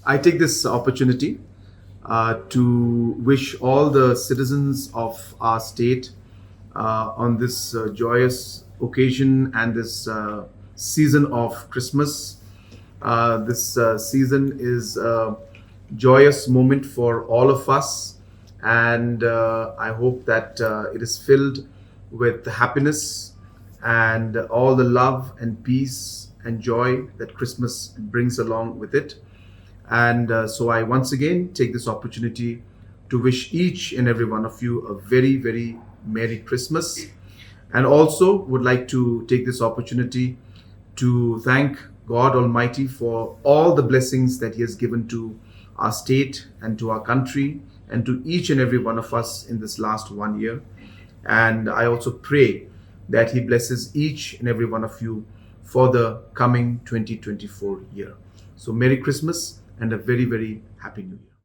I take this opportunity to wish all the citizens of our state on this joyous occasion and this season of Christmas. This season is a joyous moment for all of us, and I hope that it is filled with happiness and all the love and peace and joy that Christmas brings along with it. And so I once again take this opportunity to wish each and every one of you a very, very Merry Christmas. And also would like to take this opportunity to thank God Almighty for all the blessings that He has given to our state and to our country and to each and every one of us in this last 1 year. And I also pray that He blesses each and every one of you for the coming 2024 year. So Merry Christmas and a very, very Happy New Year.